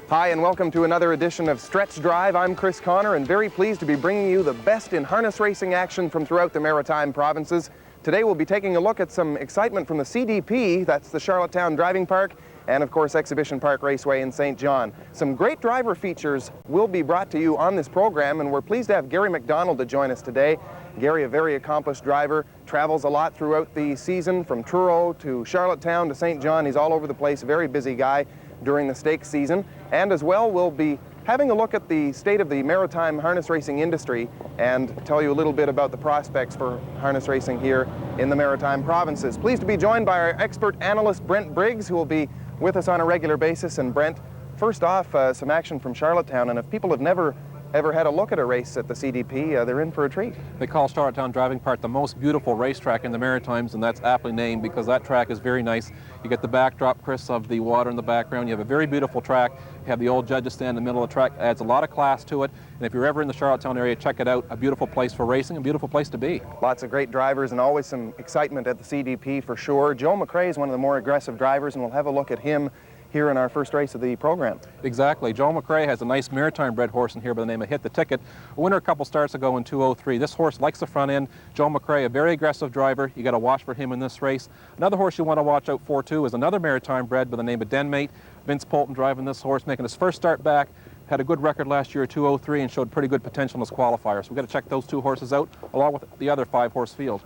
Hi, and welcome to another edition of Stretch Drive. I'm Chris Connor, and very pleased to be bringing you the best in harness racing action from throughout the Maritime provinces. Today we'll be taking a look at some excitement from the CDP, that's the Charlottetown Driving Park, and of course Exhibition Park Raceway in St. John. Some great driver features will be brought to you on this program, and we're pleased to have Gary McDonald to join us today. Gary, a very accomplished driver, travels a lot throughout the season, from Truro to Charlottetown to St. John. He's all over the place, a very busy guy during the stakes season. And as well, we'll be having a look at the state of the maritime harness racing industry and tell you a little bit about the prospects for harness racing here in the Maritime provinces. Pleased to be joined by our expert analyst, Brent Briggs, who will be with us on a regular basis. And Brent, first off, some action from Charlottetown, and if people have never ever had a look at a race at the CDP, they're in for a treat. They call Charlottetown Driving Park the most beautiful racetrack in the Maritimes, and that's aptly named because that track is very nice. You get the backdrop, Chris, of the water in the background. You have a very beautiful track. You have the old judges stand in the middle of the track. Adds a lot of class to it. And if you're ever in the Charlottetown area, check it out. A beautiful place for racing, a beautiful place to be. Lots of great drivers and always some excitement at the CDP for sure. Joe Mcrae is one of the more aggressive drivers, and we'll have a look at him here in our first race of the program. Exactly. Joe Mcrae has a nice maritime bred horse in here by the name of Hit the Ticket. A winner a couple starts ago in 203. This horse likes the front end. Joe Mcrae, a very aggressive driver. You got to watch for him in this race. Another horse you want to watch out for too is another maritime bred by the name of Denmate. Vince Polton driving this horse, making his first start back. Had a good record last year at 203 and showed pretty good potential in his qualifier. So we've got to check those two horses out along with the other 5-horse field.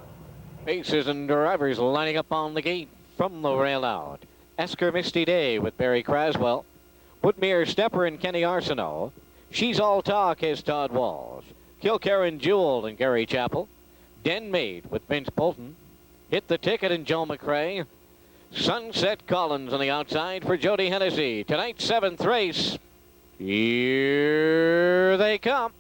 Paces and drivers lining up on the gate from the rail out. Esker Misty Day with Barry Craswell. Woodmere Stepper and Kenny Arsenault. She's All Talk is Todd Walsh. Kilkerran Jewel and Gary Chappell. Denmate with Vince Polton. Hit the Ticket and Joe Mcrae. Sunset Collins on the outside for Jody Hennessy. Tonight's 7th race. Here they come.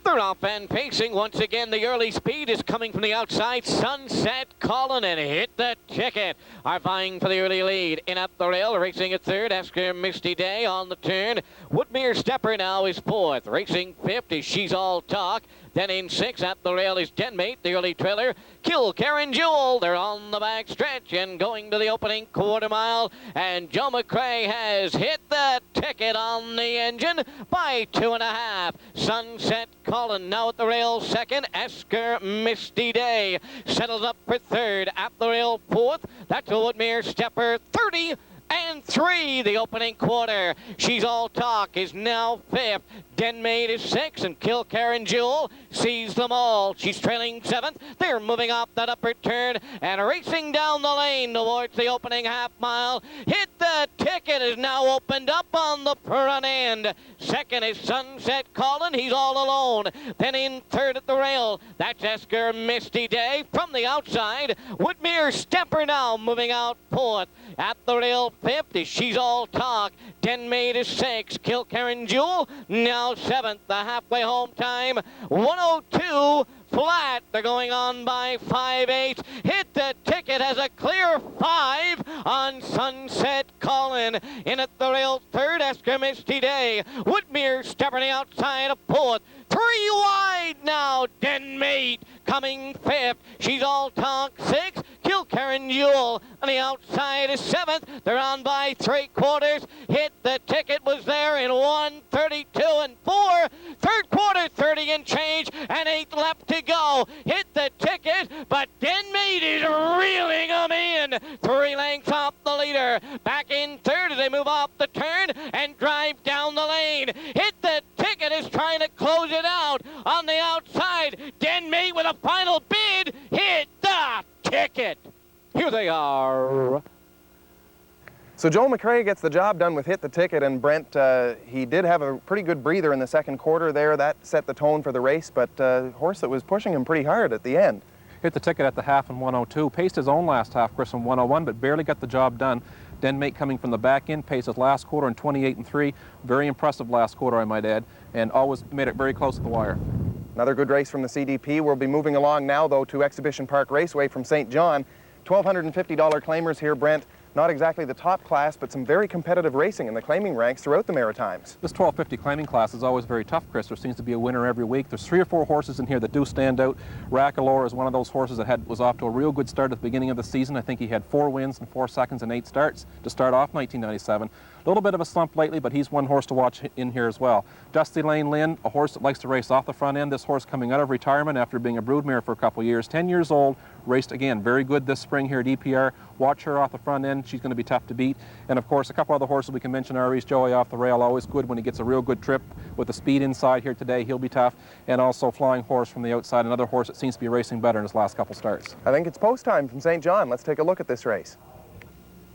They're off and pacing. Once again, the early speed is coming from the outside. Sunset Collin and Hit the Ticket are vying for the early lead. In up the rail, racing at third. Esker Misty Day on the turn. Woodmere Stepper now is fourth. Racing fifth is She's All Talk. Then in sixth at the rail is Denmate, the early trailer. Kilkerran Jewel, they're on the back stretch and going to the opening quarter mile. And Joe Mcrae has hit the ticket on the engine by 2.5. Sunset Collin now at the rail second. Esker Misty Day settles up for third. At the rail fourth. That's Woodmere Stepper 30-3, the opening quarter. She's All Talk is now fifth. Denmate is sixth, and Kilkerran Jewel sees them all. She's trailing seventh. They're moving off that upper turn and racing down the lane towards the opening half mile. Hit the Ticket is now opened up on the front end. Second is Sunset Collin. He's all alone. Then in third at the rail, that's Esker Misty Day. From the outside, Woodmere Stepper now moving out fourth. At the rail fifth is She's All Talk. Denmate is sixth. Kilkerran Jewel now seventh. The halfway home time 1:02 flat. They're going on by 5/8. Hit the Ticket has a clear 5 on Sunset Collin. In at the rail third, Esker Misty Day. Woodmere Stepper on the outside of fourth. 3 wide now. Denmate coming fifth. She's All Talk sixth. Kilkerran Jewel on the outside is seventh. They're on by 3/4. Hit the Ticket was there in 1:32.4. Third quarter 30 and change, and 8 left to go. Hit the Ticket, but Denmate is reeling them in. 3 lengths off the leader. Back in third as they move off the turn and drive down the lane. Hit the Ticket is trying to close it out on the outside. Denmate with a final bid. Hit the Ticket. Here they are. So Joe Mcrae gets the job done with Hit the Ticket, and Brent, he did have a pretty good breather in the second quarter there. That set the tone for the race, but a horse that was pushing him pretty hard at the end. Hit the Ticket at the half in 1:02. Paced his own last half, Chris, in 1:01, but barely got the job done. Denmate coming from the back end, paced his last quarter in 28-3. Very impressive last quarter, I might add, and always made it very close to the wire. Another good race from the CDP. We'll be moving along now, though, to Exhibition Park Raceway from St. John. $1,250 claimers here, Brent. Not exactly the top class, but some very competitive racing in the claiming ranks throughout the Maritimes. This 1250 claiming class is always very tough, Chris. There seems to be a winner every week. There's 3 or 4 horses in here that do stand out. Rackalore is one of those horses that was off to a real good start at the beginning of the season. I think he had 4 wins and 4 seconds and 8 starts to start off 1997. A little bit of a slump lately, but he's one horse to watch in here as well. Dusty Lane Lynn, a horse that likes to race off the front end. This horse coming out of retirement after being a broodmare for a couple years, 10 years old, raced again very good this spring here at EPR. Watch her off the front end. She's going to be tough to beat. And of course, a couple other horses we can mention. Ari's Joey off the rail, always good when he gets a real good trip with the speed inside here today. He'll be tough. And also Flying Horse from the outside, another horse that seems to be racing better in his last couple starts. I think it's post time from St. John. Let's take a look at this race.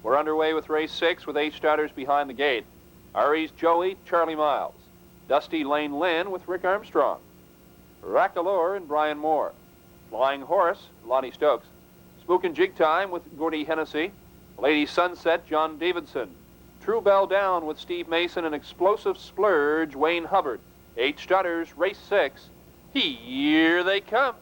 We're underway with race 6 with 8 starters behind the gate. Ari's Joey, Charlie Miles. Dusty Lane Lynn with Rick Armstrong. Rackalore and Brian Moore. Flying Horse, Lonnie Stokes. Spook and Jig Time with Gordy Hennessy. Lady Sunset, John Davidson. True Bell Down with Steve Mason and Explosive Splurge, Wayne Hubbard. 8 starters, race 6. Here they come.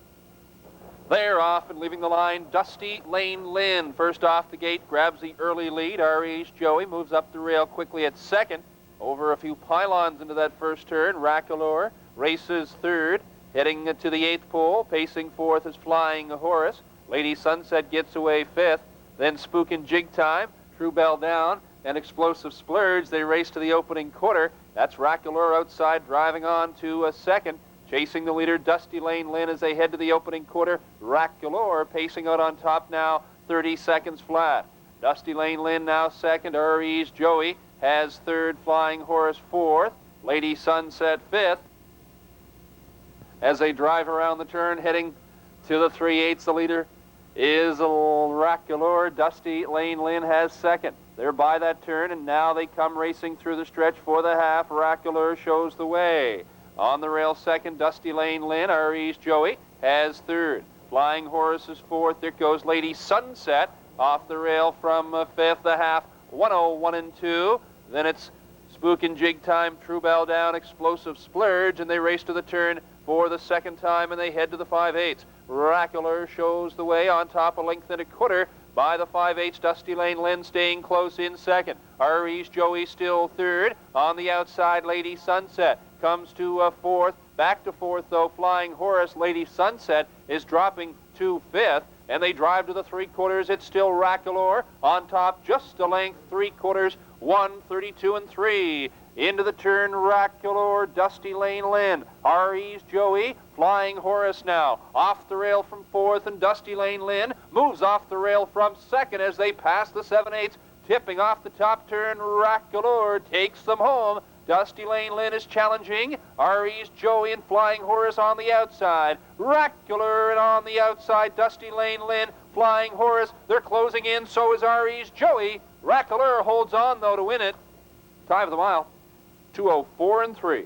They're off and leaving the line. Dusty Lane Lynn, first off the gate, grabs the early lead. Ari's Joey moves up the rail quickly at second. Over a few pylons into that first turn. Rackalore races third. Heading to the 8th pole, pacing fourth is Flying Horse. Lady Sunset gets away 5th. Then Spook and Jig Time, True Bell Down, and Explosive Splurge. They race to the opening quarter. That's Rackalore outside, driving on to a second. Chasing the leader, Dusty Lane Lynn, as they head to the opening quarter. Rackalore pacing out on top now, 30 seconds flat. Dusty Lane Lynn now second. Ari's Joey has third. Flying Horse fourth. Lady Sunset fifth. As they drive around the turn, heading to the 3/8, the leader is Rackalore. Dusty Lane Lynn has second. They're by that turn, and now they come racing through the stretch for the half. Rackalore shows the way. On the rail second, Dusty Lane Lynn. Ari's Joey has third. Flying Horse is fourth. There goes Lady Sunset off the rail from fifth. The half, 101 and 2. Then it's Spook and Jig Time, True Bell Down, Explosive Splurge, and they race to the turn for the second time, and they head to the 5/8. Rackalore shows the way on top, a length and a quarter by the 5/8. Dusty Lane Lynn staying close in second. Ari's Joey still third. On the outside, Lady Sunset comes to fourth. Back to fourth, though, Flying Horse. Lady Sunset is dropping to fifth, and they drive to the 3/4. It's still Rackalore on top, just a length, 3/4, 1:32 and 3. Into the turn, Rackalore, Dusty Lane Lynn, Ari's Joey, Flying Horse now. Off the rail from fourth, and Dusty Lane Lynn moves off the rail from second as they pass the 7/8. Tipping off the top turn, Rackalore takes them home. Dusty Lane Lynn is challenging. Ari's Joey and Flying Horse on the outside. Rackalore and on the outside, Dusty Lane Lynn, Flying Horse. They're closing in, so is Ari's Joey. Rackalore holds on, though, to win it. Time of the mile, 2:04 and 3.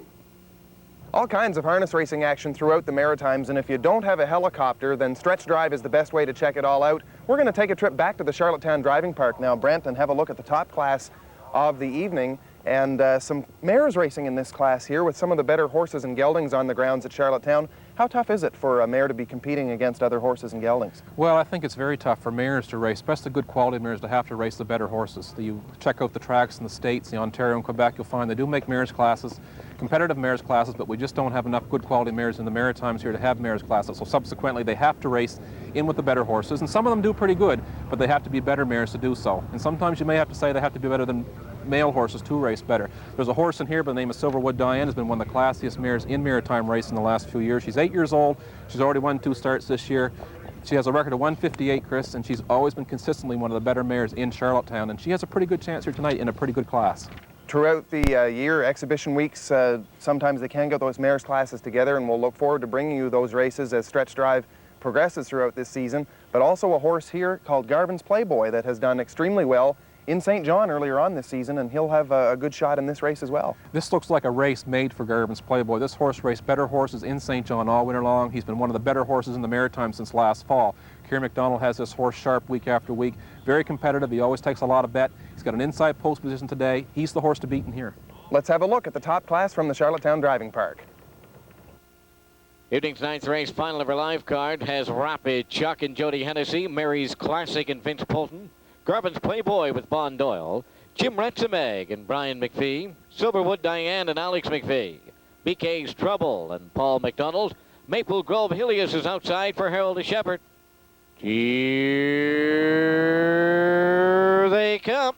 All kinds of harness racing action throughout the Maritimes, and if you don't have a helicopter, then Stretch Drive is the best way to check it all out. We're going to take a trip back to the Charlottetown Driving Park now, Brent, and have a look at the top class of the evening, and some mares racing in this class here with some of the better horses and geldings on the grounds at Charlottetown. How tough is it for a mare to be competing against other horses and geldings? Well, I think it's very tough for mares to race, especially good quality mares, to have to race the better horses. You check out the tracks in the States, the Ontario and Quebec, you'll find they do make mares classes, competitive mares classes, but we just don't have enough good quality mares in the Maritimes here to have mares classes. So subsequently, they have to race in with the better horses, and some of them do pretty good, but they have to be better mares to do so. And sometimes you may have to say they have to be better than male horses to race better. There's a horse in here by the name of Silverwood Diane, has been one of the classiest mares in maritime racing in the last few years. She's 8 years old. She's already won 2 starts this year. She has a record of 158, Chris, and she's always been consistently one of the better mares in Charlottetown, and she has a pretty good chance here tonight in a pretty good class. Throughout the year, exhibition weeks, sometimes they can get those mares classes together, and we'll look forward to bringing you those races as Stretch Drive progresses throughout this season. But also a horse here called Garvin's Playboy that has done extremely well in St. John earlier on this season, and he'll have a good shot in this race as well. This looks like a race made for Garvin's Playboy. This horse raced better horses in St. John all winter long. He's been one of the better horses in the Maritime since last fall. Kerry McDonald has this horse sharp week after week. Very competitive. He always takes a lot of bet. He's got an inside post position today. He's the horse to beat in here. Let's have a look at the top class from the Charlottetown Driving Park. Evening's 9th race, final of our live card, has Rapid Chuck and Jody Hennessy, Mary's Classic and Vince Polton, Garvin's Playboy with Bon Doyle, Jim Retzemeg and Brian McPhee, Silverwood Diane and Alex McPhee, BK's Trouble and Paul McDonald, Maple Grove Helios is outside for Harold de Shepherd. Here they come.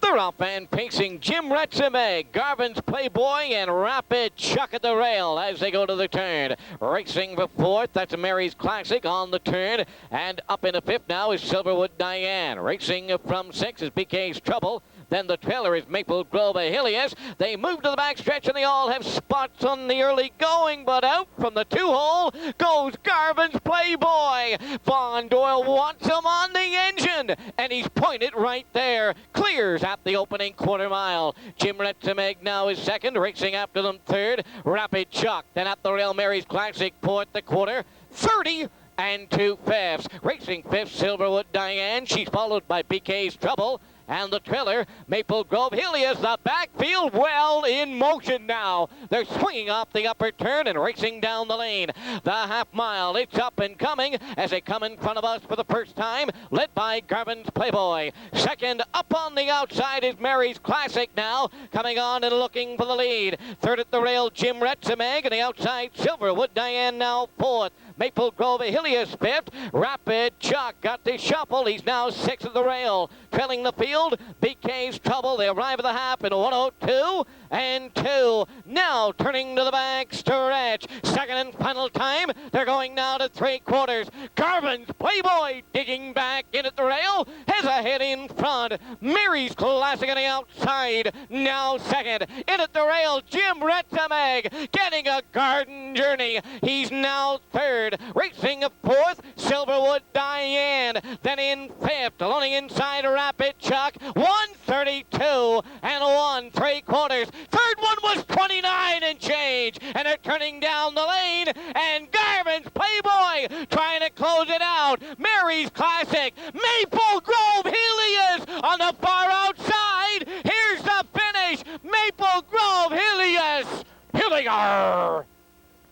They're off and pacing Jim Retzemeg, Garvin's Playboy, and Rapid Chuck at the rail as they go to the turn. Racing for fourth, that's Mary's Classic on the turn. And up in the fifth now is Silverwood Diane. Racing from six is BK's Trouble. Then the trailer is Maple Grove Ahilius. They move to the backstretch and they all have spots on the early going, but out from the two-hole goes Garvin's Playboy. Von Doyle wants him on the engine, and he's pointed right there. Clears at the opening quarter mile. Jim Retzemeg now is second, racing after them third. Rapid Chuck, then at the rail Mary's Classic fourth the quarter. 30 and 2/5. Racing fifth, Silverwood Diane. She's followed by BK's Trouble. And the trailer, Maple Grove Helios, the backfield well in motion now. They're swinging off the upper turn and racing down the lane. The half mile, it's up and coming as they come in front of us for the first time, led by Garvin's Playboy. Second, up on the outside is Mary's Classic now, coming on and looking for the lead. Third at the rail, Jim Retzemeg, and the outside, Silverwood Diane now fourth. Maple Grove Helios fifth. Rapid Chuck got the shuffle. He's now sixth at the rail. Trailing the field, BK's Trouble. They arrive at the half in 1:02 and 2. Now turning to the back stretch. Second and final time. They're going now to 3/4. Garvin's Playboy digging back in at the rail. Has a head in front. Mary's Classic on the outside. Now second. In at the rail, Jim Retzemeg getting a garden journey. He's now third. Racing fourth, Silverwood Diane. Then in fifth, along inside Rapid Chuck, 1:32 and 1/3. Third one was 29 and change. And they're turning down the lane. And Garvin's Playboy trying to close it out. Mary's Classic, Maple Grove Helios on the far outside. Here's the finish. Maple Grove Helios. Hilliger.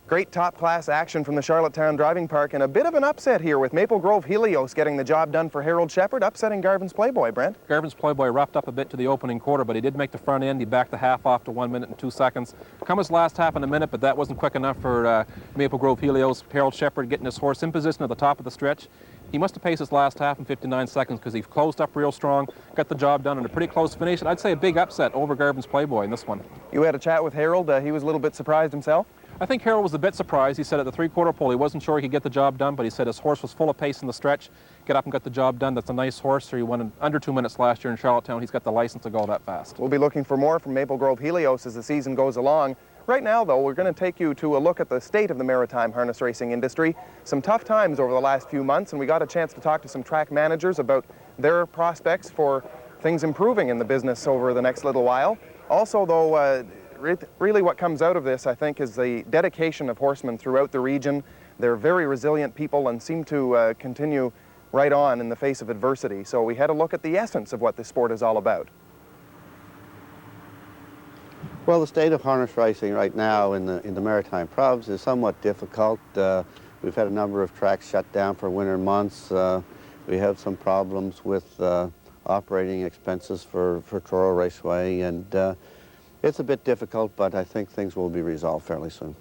Great top-class action from the Charlottetown Driving Park, and a bit of an upset here with Maple Grove Helios getting the job done for Harold Shepard, upsetting Garvin's Playboy, Brent. Garvin's Playboy roughed up a bit to the opening quarter, but he did make the front end. He backed the half off to 1 minute and 2 seconds. Come his last half in a minute, but that wasn't quick enough for Maple Grove Helios. Harold Shepard getting his horse in position at the top of the stretch. He must have paced his last half in 59 seconds because he closed up real strong, got the job done in a pretty close finish, and I'd say a big upset over Garvin's Playboy in this one. You had a chat with Harold. He was a little bit surprised himself. I think Harold was a bit surprised. He said at the 3/4 pole he wasn't sure he could get the job done, but he said his horse was full of pace in the stretch. Get up and got the job done. That's a nice horse. So he won in under 2 minutes last year in Charlottetown. He's got the license to go that fast. We'll be looking for more from Maple Grove Helios as the season goes along. Right now, though, we're going to take you to a look at the state of the maritime harness racing industry. Some tough times over the last few months, and we got a chance to talk to some track managers about their prospects for things improving in the business over the next little while. Also, though, really what comes out of this, I think, is the dedication of horsemen throughout the region. They're very resilient people and seem to continue right on in the face of adversity. So we had a look at the essence of what this sport is all about. Well, the state of harness racing right now in the Maritime Province is somewhat difficult. We've had a number of tracks shut down for winter months. We have some problems with operating expenses for Truro Raceway, and it's a bit difficult, but I think things will be resolved fairly soon.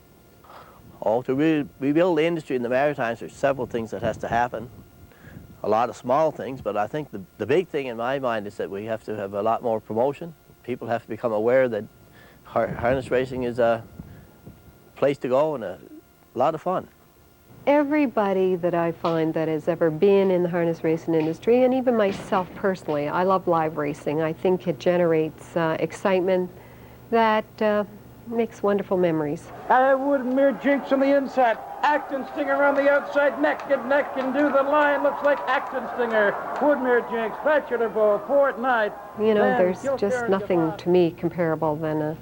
Oh, to rebuild the industry in the Maritimes, there's several things that has to happen. A lot of small things, but I think the big thing in my mind is that we have to have a lot more promotion. People have to become aware that harness racing is a place to go and a lot of fun. Everybody that I find that has ever been in the harness racing industry, and even myself personally, I love live racing. I think it generates excitement that makes wonderful memories. Woodmere Jinx on the inside. Acton Stinger on the outside. Neck and neck can do the line. Looks like Acton Stinger. Woodmere Jinx. Vegetable. Fortnight. You know, there's just nothing to me comparable than a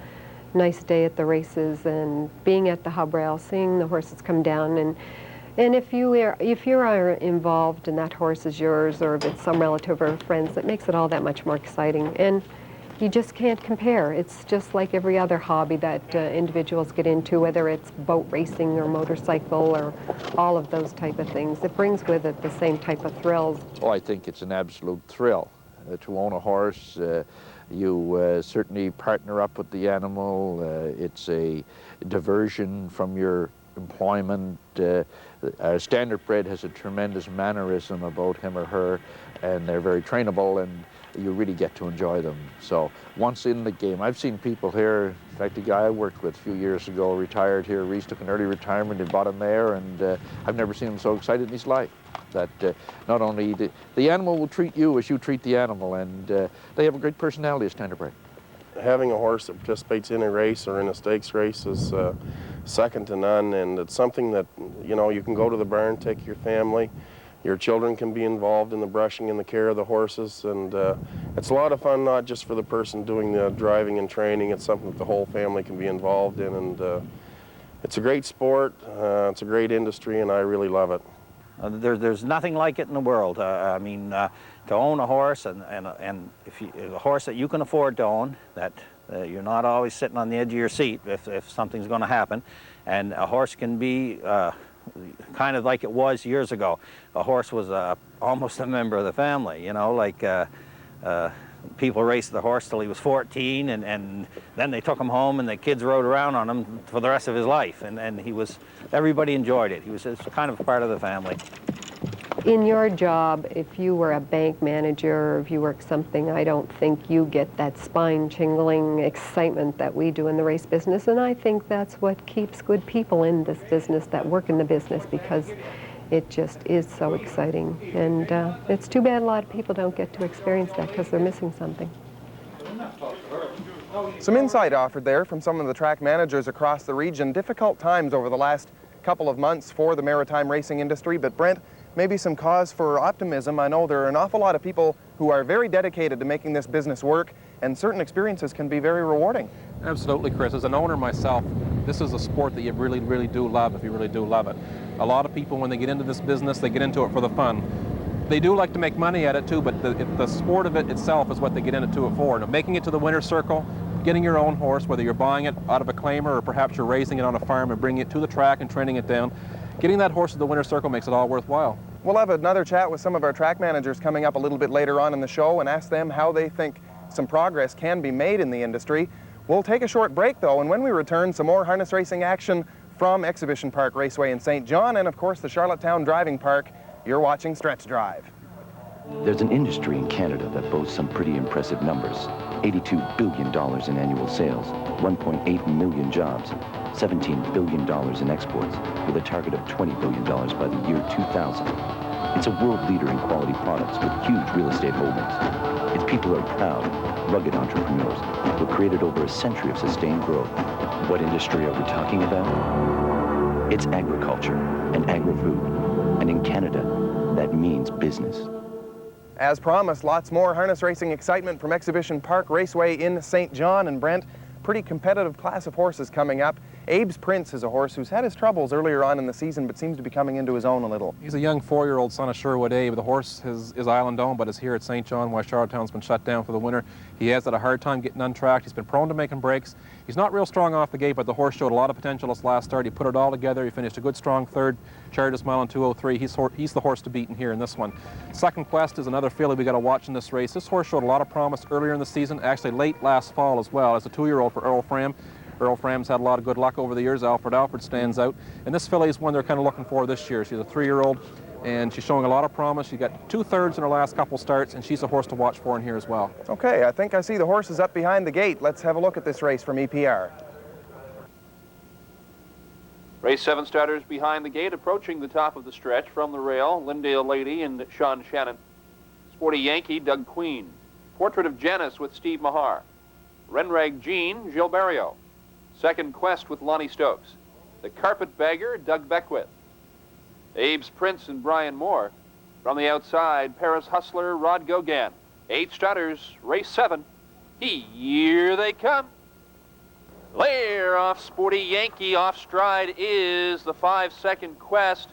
nice day at the races and being at the hub rail, seeing the horses come down, and if you are involved and that horse is yours, or if it's some relative or friends, it makes it all that much more exciting. And you just can't compare. It's just like every other hobby that individuals get into, whether it's boat racing or motorcycle or all of those type of things. It brings with it the same type of thrills. Oh, I think it's an absolute thrill to own a horse. You certainly partner up with the animal. It's a diversion from your employment. Our standard bred has a tremendous mannerism about him or her, and they're very trainable, and you really get to enjoy them. So once in the game, I've seen people here, in fact, the guy I worked with a few years ago retired here. Reese took an early retirement, he bought a mare, and I've never seen him so excited in his life. That not only the animal will treat you as you treat the animal, and they have a great personality as standardbred. Having a horse that participates in a race or in a stakes race is second to none, and it's something that, you know, you can go to the barn, take your family, your children can be involved in the brushing and the care of the horses, and it's a lot of fun, not just for the person doing the driving and training. It's something that the whole family can be involved in, and it's a great sport, it's a great industry, and I really love it. There's nothing like it in the world. I mean, to own a horse, and if a horse that you can afford to own, that you're not always sitting on the edge of your seat if something's going to happen, and a horse can be kind of like it was years ago. A horse was almost a member of the family, you know, like people raced the horse till he was 14, and then they took him home and the kids rode around on him for the rest of his life, and everybody enjoyed it. He was just kind of a part of the family. In your job, if you were a bank manager or if you work something, I don't think you get that spine-tingling excitement that we do in the race business, and I think that's what keeps good people in this business, that work in the business, because it just is so exciting. And it's too bad a lot of people don't get to experience that because they're missing something. Some insight offered there from some of the track managers across the region. Difficult times over the last couple of months for the maritime racing industry, but Brent, maybe some cause for optimism. I know there are an awful lot of people who are very dedicated to making this business work, and certain experiences can be very rewarding. Absolutely, Chris. As an owner myself, this is a sport that you really, really do love if you really do love it. A lot of people, when they get into this business, they get into it for the fun. They do like to make money at it too, but the sport of it itself is what they get into it for. Now, making it to the winner's circle, getting your own horse, whether you're buying it out of a claimer or perhaps you're raising it on a farm and bringing it to the track and training it down, getting that horse to the winner's circle makes it all worthwhile. We'll have another chat with some of our track managers coming up a little bit later on in the show and ask them how they think some progress can be made in the industry. We'll take a short break though, and when we return, some more harness racing action from Exhibition Park Raceway in St. John and of course the Charlottetown Driving Park. You're watching Stretch Drive. There's an industry in Canada that boasts some pretty impressive numbers. $82 billion in annual sales, 1.8 million jobs, $17 billion in exports, with a target of $20 billion by the year 2000. It's a world leader in quality products with huge real estate holdings. Its people are proud, rugged entrepreneurs who have created over a century of sustained growth. What industry are we talking about? It's agriculture and agri-food. And in Canada, that means business. As promised, lots more harness racing excitement from Exhibition Park Raceway in St. John. And Brent, pretty competitive class of horses coming up. Abe's Prince is a horse who's had his troubles earlier on in the season, but seems to be coming into his own a little. He's a young 4-year-old son of Sherwood Abe. The horse is island-owned, but is here at St. John while Charlottetown's been shut down for the winter. He has had a hard time getting untracked. He's been prone to making breaks. He's not real strong off the gate, but the horse showed a lot of potential this last start. He put it all together. He finished a good, strong third, charged a mile in 2:03. He's the horse to beat in here in this one. Second Quest is another filly we got to watch in this race. This horse showed a lot of promise earlier in the season, actually late last fall as well, as a 2-year-old for Earl Fram. Earl Fram's had a lot of good luck over the years. Alfred stands out. And this filly is one they're kind of looking for this year. She's a 3-year-old, and she's showing a lot of promise. She got 2/3 in her last couple starts, and she's a horse to watch for in here as well. Okay, I think I see the horses up behind the gate. Let's have a look at this race from EPR. Race 7 starters behind the gate, approaching the top of the stretch from the rail. Lyndale Lady and Sean Shannon. Sporty Yankee, Doug Queen. Portrait of Janice with Steve Mahar. Renrag Jean, Gilles Barrio. Second Quest with Lonnie Stokes. The Carpetbagger, Doug Beckwith. Abe's Prince and Brian Moore. From the outside, Paris Hustler, Rod Gauguin. 8 starters, race 7. Here they come. Lair off Sporty Yankee. Off stride is the 5-second Quest.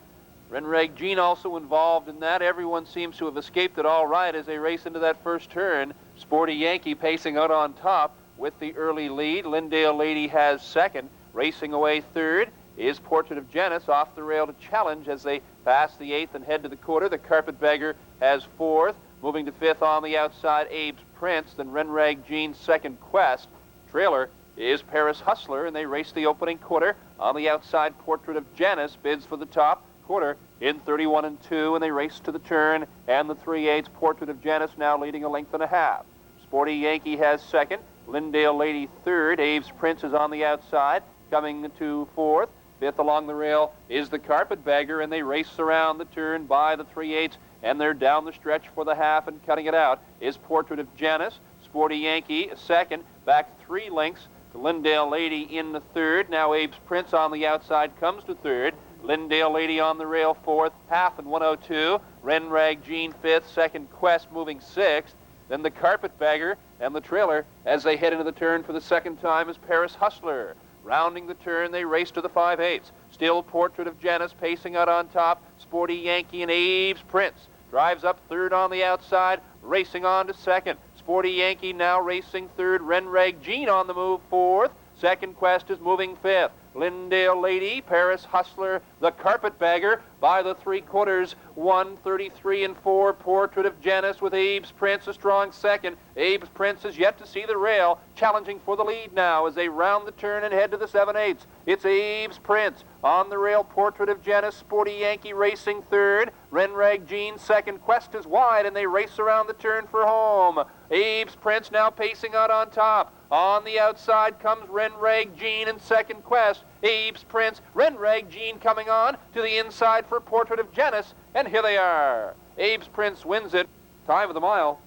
Renrag Jean also involved in that. Everyone seems to have escaped it all right as they race into that first turn. Sporty Yankee pacing out on top with the early lead. Lyndale Lady has second. Racing away third is Portrait of Janice off the rail to challenge as they pass the 8th and head to the quarter. The Carpetbagger has 4th. Moving to 5th on the outside, Abe's Prince. Then Renrag Jean's Second Quest. Trailer is Paris Hustler, and they race the opening quarter. On the outside, Portrait of Janice bids for the top. quarter in 31 and 2, and they race to the turn, and the 3/8 Portrait of Janice now leading a length and a half. Sporty Yankee has second, Lindale Lady third, Abe's Prince is on the outside, coming to fourth. Fifth along the rail is the Carpetbagger, and they race around the turn by the 3/8, and they're down the stretch for the half, and cutting it out is Portrait of Janice. Sporty Yankee second, back 3 lengths to Lindale Lady in the third. Now Abe's Prince on the outside comes to third. Lindale Lady on the rail fourth, half and 102. Renrag Jean fifth, second Quest moving sixth. Then the Carpetbagger and the trailer as they head into the turn for the second time is Paris Hustler. Rounding the turn, they race to the 5/8. Still Portrait of Janice pacing out on top. Sporty Yankee and Abe's Prince drives up third on the outside, racing on to second. Sporty Yankee now racing third. Renrag Jean on the move fourth. Second Quest is moving fifth. Lindale Lady, Paris Hustler, the Carpetbagger by the 3/4, 1:33 and 4. Portrait of Janice with Abe's Prince a strong second. Abe's Prince is yet to see the rail, challenging for the lead now as they round the turn and head to the 7/8. It's Abe's Prince on the rail. Portrait of Janice, Sporty Yankee racing third. Renrag Jean second. Quest is wide, and they race around the turn for home. Abe's Prince now pacing out on top. On the outside comes Renrag Jean and second Quest. Abe's Prince, Renrag Jean coming on to the inside for Portrait of Janice, and here they are. Abe's Prince wins it. Time of the mile,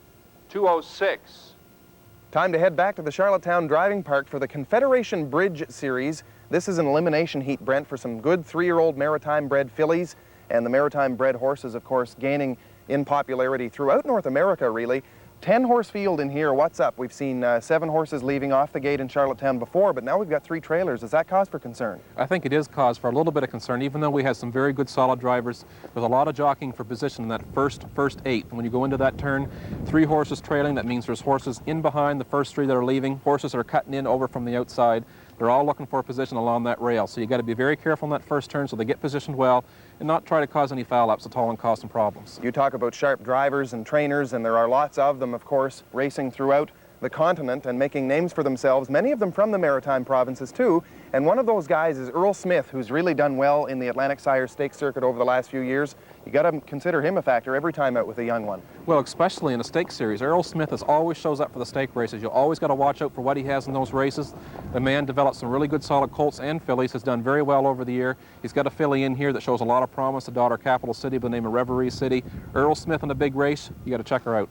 2:06. Time to head back to the Charlottetown Driving Park for the Confederation Bridge Series. This is an elimination heat, Brent, for some good 3-year-old maritime-bred fillies, and the maritime-bred horses, of course, gaining in popularity throughout North America, really. 10-horse field in here. What's up? We've seen 7 horses leaving off the gate in Charlottetown before, but now we've got 3 trailers. Does that cause for concern? I think it is cause for a little bit of concern, even though we have some very good solid drivers. There's a lot of jockeying for position in that first 8. And when you go into that turn, 3 horses trailing, that means there's horses in behind the first 3 that are leaving, horses that are cutting in over from the outside. They're all looking for a position along that rail. So you got to be very careful in that first turn so they get positioned well and not try to cause any foul ups at all and cause some problems. You talk about sharp drivers and trainers, and there are lots of them, of course, racing throughout the continent and making names for themselves, many of them from the maritime provinces too. And one of those guys is Earl Smith, who's really done well in the Atlantic Sire Stakes circuit over the last few years. You got to consider him a factor every time out with a young one. Well, especially in a stake series. Earl Smith always shows up for the stake races. You always got to watch out for what he has in those races. The man developed some really good solid colts and fillies, has done very well over the year. He's got a filly in here that shows a lot of promise, the daughter Capital City by the name of Reverie City. Earl Smith in a big race, you got to check her out.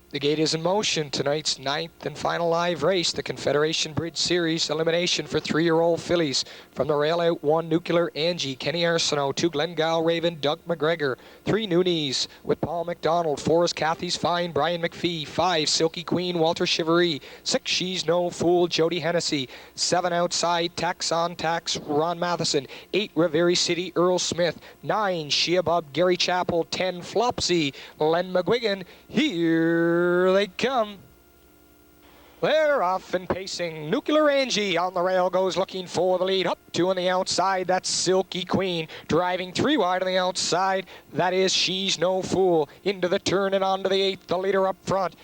The gate is in motion. Tonight's 9th and final live race, the Confederation Bridge Series elimination for 3-year-old fillies. From the rail out, 1 Nuclear Angie, Kenny Arsenault, 2 Glengall Raven, Doug McGregor, 3 Noonies with Paul McDonald, 4 is Kathy's Fine, Brian McPhee, 5 Silky Queen, Walter Chivery, 6 She's No Fool, Jody Hennessy, 7 outside, Tax on Tax, Ron Matheson, 8 Reverie City, Earl Smith, 9 She Above, Gary Chappell, 10 Flopsy, Len McGuigan. Here they come. They're off and pacing. Nuclear Angie on the rail goes looking for the lead. Up 2 on the outside. That's Silky Queen. Driving 3 wide on the outside. That is She's No Fool. Into the turn and onto the 8th. The leader up front.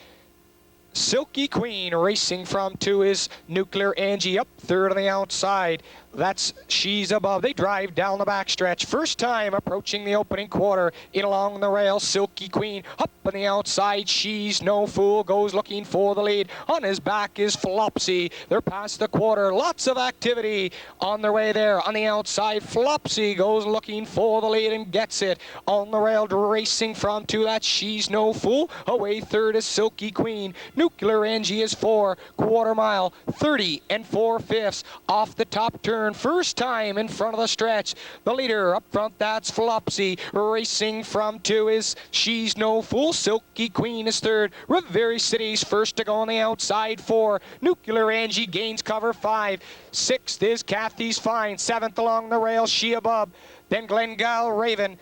Silky Queen racing from 2 is Nuclear Angie. Up 3rd on the outside. That's She's Above. They drive down the backstretch. First time approaching the opening quarter. In along the rail, Silky Queen. Up on the outside, She's No Fool goes looking for the lead. On his back is Flopsy. They're past the quarter. Lots of activity on their way there. On the outside, Flopsy goes looking for the lead and gets it. On the rail, racing from 2. That's She's No Fool. Away 3rd is Silky Queen. Nuclear Angie is 4. Quarter mile, 30 4/5 off the top turn. First time in front of the stretch. The leader up front, that's Flopsy. Racing from 2 is She's No Fool. Silky Queen is 3rd. Reverie City's first to go on the outside. 4. Nuclear Angie gains cover. 5. 6th is Kathy's Fine. 7th along the rail, She Above. Then Glengall Raven.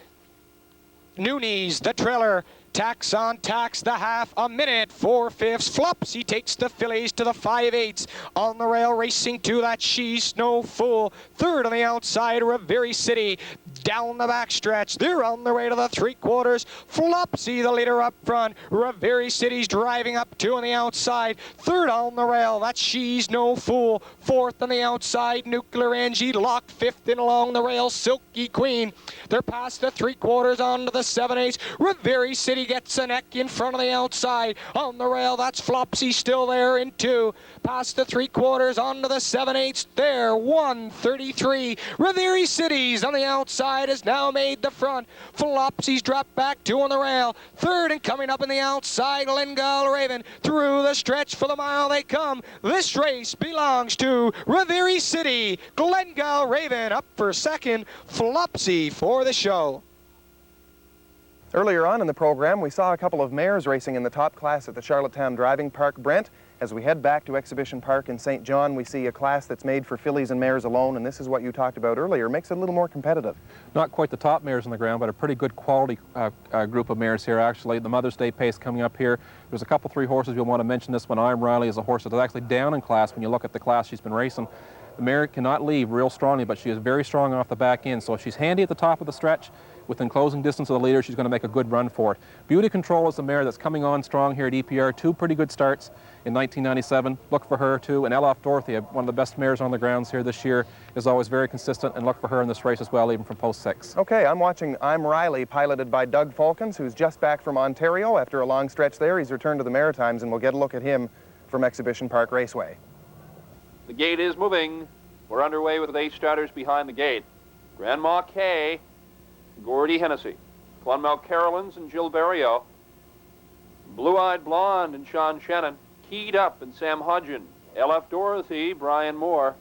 Noonies, the trailer. Tax on Tax, the half, a minute, 4/5. Flopsy takes the fillies to the 5/8. On the rail, racing 2, that She's No Fool. 3rd on the outside, Reverie City. Down the backstretch, they're on their way to the 3/4. Flopsy, the leader up front. Reverie City's driving up 2 on the outside. 3rd on the rail, that's She's No Fool. Fourth on the outside, Nuclear Angie. Locked fifth in along the rail, Silky Queen. They're past the 3/4 onto the 7/8. Revere City gets a neck in front of the outside. On the rail, that's Flopsy still there in 2. Past the 3/4 onto the 7/8 there, 1:33. Revere Cities on the outside has now made the front. Flopsy's dropped back 2 on the rail. Third and coming up on the outside, Glengall Raven. Through the stretch for the mile they come. This race belongs to Revere City. Glengall Raven up for second. Flopsy for the show. Earlier on in the program, we saw a couple of mares racing in the top class at the Charlottetown Driving Park. Brent, as we head back to Exhibition Park in St. John, we see a class that's made for fillies and mares alone, and this is what you talked about earlier. Makes it a little more competitive. Not quite the top mares on the ground, but a pretty good quality group of mares here, actually. The Mother's Day pace coming up here. There's a couple, 3 horses you'll want to mention. This one, I'm Riley, is a horse that is actually down in class when you look at the class she's been racing. The mare cannot leave real strongly, but she is very strong off the back end, so if she's handy at the top of the stretch, within closing distance of the leader, she's going to make a good run for it. Beauty Control is the mare that's coming on strong here at EPR. 2 pretty good starts in 1997. Look for her too. And Elof Dorothy, one of the best mares on the grounds here this year, is always very consistent, and look for her in this race as well, even from post 6. Okay, I'm watching I'm Riley, piloted by Doug Falkins, who's just back from Ontario after a long stretch there. He's returned to the Maritimes, and we'll get a look at him from Exhibition Park Raceway. The gate is moving. We're underway with 8 starters behind the gate. Grandma Kay, Gordy Hennessy, Clonmel Carolines and Jill Barrio, Blue-Eyed Blonde and Sean Shannon, Keyed Up and Sam Hodgin, LF Dorothy, Brian Moore,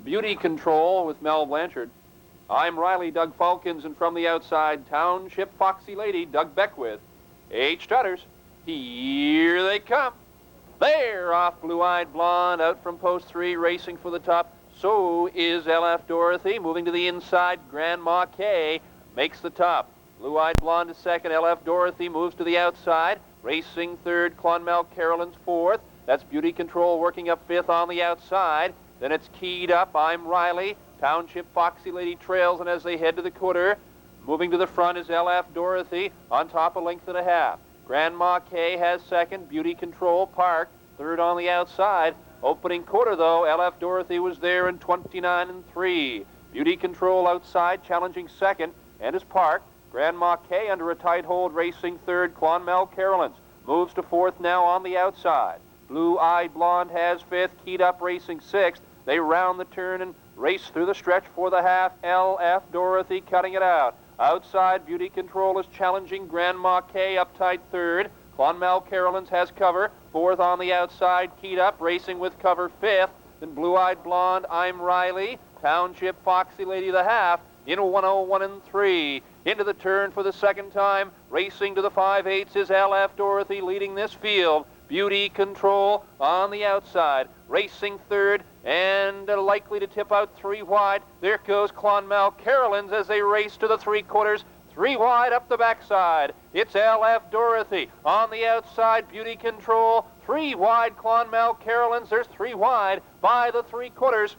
Beauty Control with Mel Blanchard, I'm Riley, Doug Falkins, and from the outside, Township Foxy Lady, Doug Beckwith. 8 starters. Here they come. They're off Blue-Eyed Blonde, out from post 3, racing for the top. So is LF Dorothy. Moving to the inside, Grandma Kay makes the top. Blue-Eyed Blonde is second. LF Dorothy moves to the outside. Racing third, Clonmel Carolines fourth. That's Beauty Control working up fifth on the outside. Then it's Keyed Up, I'm Riley. Township Foxy Lady trails, and as they head to the quarter, moving to the front is LF Dorothy on top, a length and a half. Grandma Kay has second. Beauty Control parked. Third on the outside. Opening quarter, though, LF Dorothy was there in 29-3. Beauty Control outside, challenging second, and is parked. Grandma Kay under a tight hold, racing third. Clonmel Carolines moves to fourth now on the outside. Blue-Eyed Blonde has fifth. Keyed Up racing sixth. They round the turn and race through the stretch for the half. LF Dorothy cutting it out. Outside, Beauty Control is challenging Grandma Kay up tight third. Clonmel Carolines has cover. Fourth on the outside, Keyed Up, racing with cover fifth. Then Blue-Eyed Blonde, I'm Riley. Township Foxy Lady the half in 101-3. Into the turn for the second time. Racing to the 5/8 is LF Dorothy leading this field. Beauty Control on the outside. Racing third and likely to tip out 3 wide. There goes Clonmel Carolines as they race to the 3/4. 3 wide up the backside. It's LF Dorothy on the outside. Beauty Control. 3 wide Clonmel Carolines. There's 3 wide by the 3/4.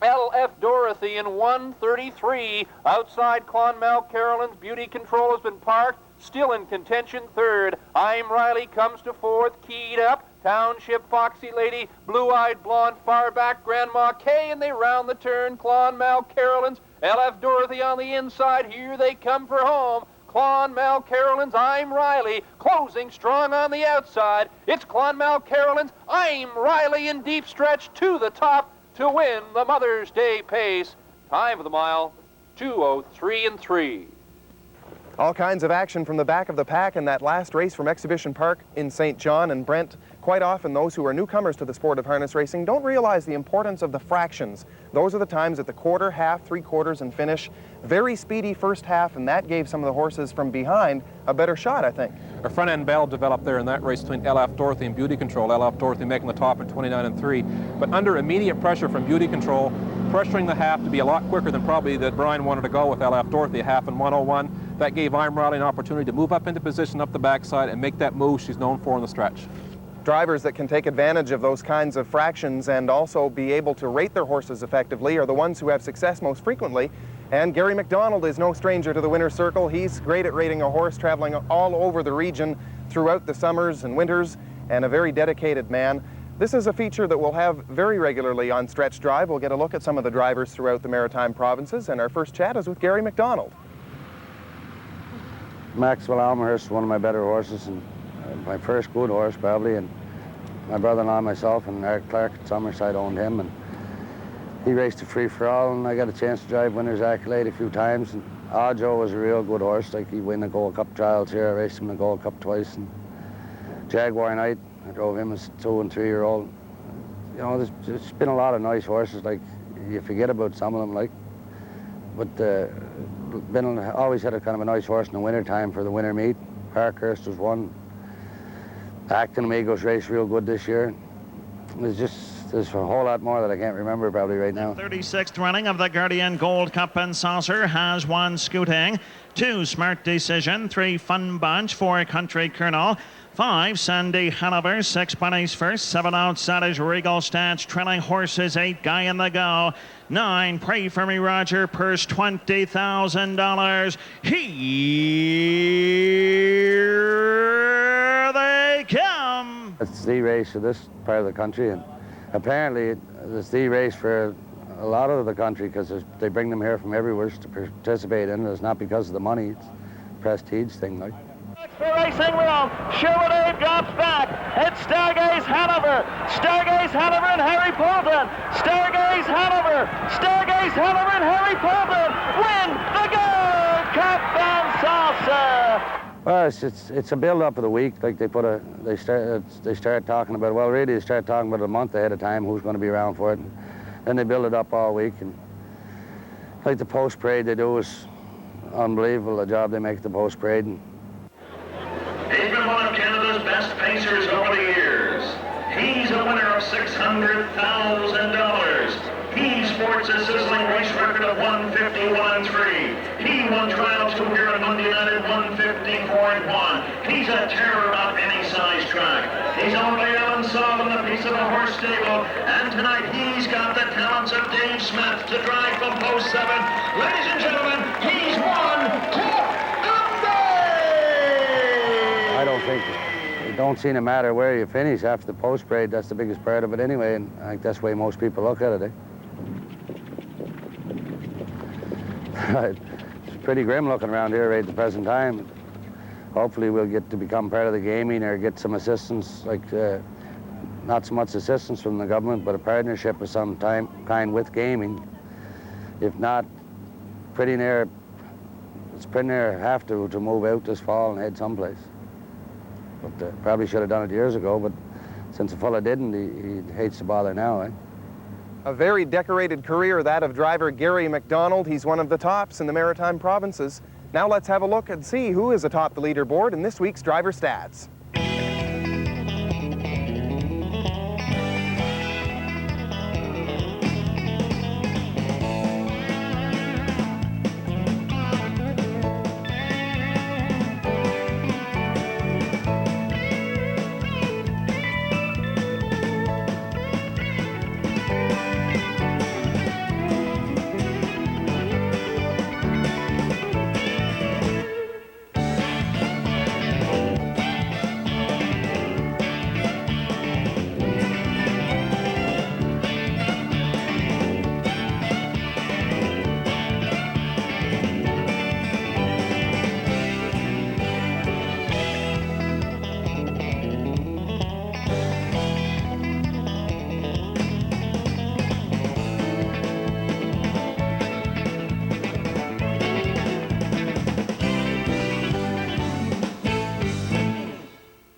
LF Dorothy in 1:33. Outside Clonmel Carolines. Beauty Control has been parked. Still in contention third. I'm Riley comes to fourth. Keyed Up. Township Foxy Lady. Blue-Eyed Blonde far back. Grandma Kay, and they round the turn. Clonmel Carolines. LF Dorothy on the inside. Here they come for home. Clonmel Carolines, I'm Riley, closing strong on the outside. It's Clonmel Carolines, I'm Riley in deep stretch to the top to win the Mother's Day pace. Time of the mile, 2:03-3. All kinds of action from the back of the pack in that last race from Exhibition Park in St. John. And Brent, quite often those who are newcomers to the sport of harness racing don't realize the importance of the fractions. Those are the times at the quarter, half, 3/4, and finish. Very speedy first half, and that gave some of the horses from behind a better shot, I think. A front-end battle developed there in that race between LF Dorothy and Beauty Control. LF Dorothy making the top at 29-3. But under immediate pressure from Beauty Control, pressuring the half to be a lot quicker than probably that Brian wanted to go with LF Dorothy, a half in 1:01. That gave I'm Riley an opportunity to move up into position up the backside and make that move she's known for in the stretch. Drivers that can take advantage of those kinds of fractions and also be able to rate their horses effectively are the ones who have success most frequently. And Gary McDonald is no stranger to the winner's circle. He's great at rating a horse, traveling all over the region throughout the summers and winters, and a very dedicated man. This is a feature that we'll have very regularly on Stretch Drive. We'll get a look at some of the drivers throughout the Maritime provinces, and our first chat is with Gary McDonald. Maxwell Almahurst, one of my better horses, and my first good horse probably, and my brother-in-law and myself and Eric Clark at Summerside owned him, and he raced a free-for-all, and I got a chance to drive Winner's Accolade a few times, and Joe was a real good horse. Like, he won the Gold Cup trials here. I raced him in the Gold Cup twice, and Jaguar Night, I drove him as a 2- and 3-year-old. You know, there's been a lot of nice horses. Like, you forget about some of them, like, but always had a kind of a nice horse in the winter time for the winter meet. Parkhurst was one. Acton Amigos raced real good this year. There's a whole lot more that I can't remember probably right now. 36th running of the Guardian Gold Cup and Saucer has 1 Scooting, 2 Smart Decision, 3 Fun Bunch, 4 Country Colonel, 5 Sandy Hanover, 6 Bunnies First, 7 Outsiders Regal Stats, trailing horses, 8 Guy in the Go, 9 Pray For Me Roger, purse $20,000. Here they come. It's the race of this part of the country, and apparently it's the race for a lot of the country because they bring them here from everywhere to participate in it. It's not because of the money, it's a prestige thing, like. The racing room, Sherwood drops back. It's Stargaze Hanover, Stargaze Hanover and Harry Poulton, Stargaze Hanover, Stargaze Hanover and Harry Poulton win the Gold Cup and Saucer. Well, it's a build-up of the week. Like, they start talking about, well, really they start talking about it a month ahead of time who's going to be around for it, and then they build it up all week. And like the post parade they do is unbelievable. The job they make at the post parade. He's been one of Canada's best pacers over the years. He's a winner of $600,000. He sports a sizzling race record of 151-3. He won Trial 2 here on Monday night at 154-1. He's a terror of any size track. He's only Alan Sullivan, a piece of a horse stable, and tonight he's got the talents of Dave Smith to drive from post 7. Ladies and gentlemen, he's won Cup of Day! I don't think it don't seem to matter where you finish after the post parade. That's the biggest part of it anyway, and I think that's the way most people look at it, eh? It's pretty grim looking around here right at the present time. Hopefully we'll get to become part of the gaming or get some assistance, like not so much assistance from the government, but a partnership of some kind with gaming. If not, it's pretty near have to move out this fall and head someplace. But probably should have done it years ago, but since the fella didn't, he hates to bother now, eh? A very decorated career, that of driver Gary McDonald. He's one of the tops in the Maritime provinces. Now let's have a look and see who is atop the leaderboard in this week's driver stats.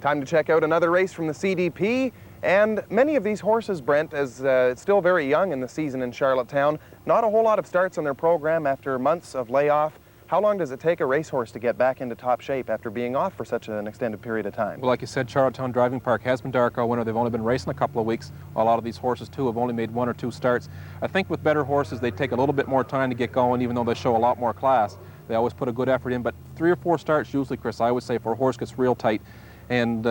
Time to check out another race from the CDP. And many of these horses, Brent, as it's still very young in the season in Charlottetown, not a whole lot of starts on their program after months of layoff. How long does it take a racehorse to get back into top shape after being off for such an extended period of time? Well, like you said, Charlottetown Driving Park has been dark all winter. They've only been racing a couple of weeks. A lot of these horses, too, have only made 1 or 2 starts. I think with better horses, they take a little bit more time to get going, even though they show a lot more class. They always put a good effort in, but 3 or 4 starts usually, Chris, I would say, for a horse gets real tight. And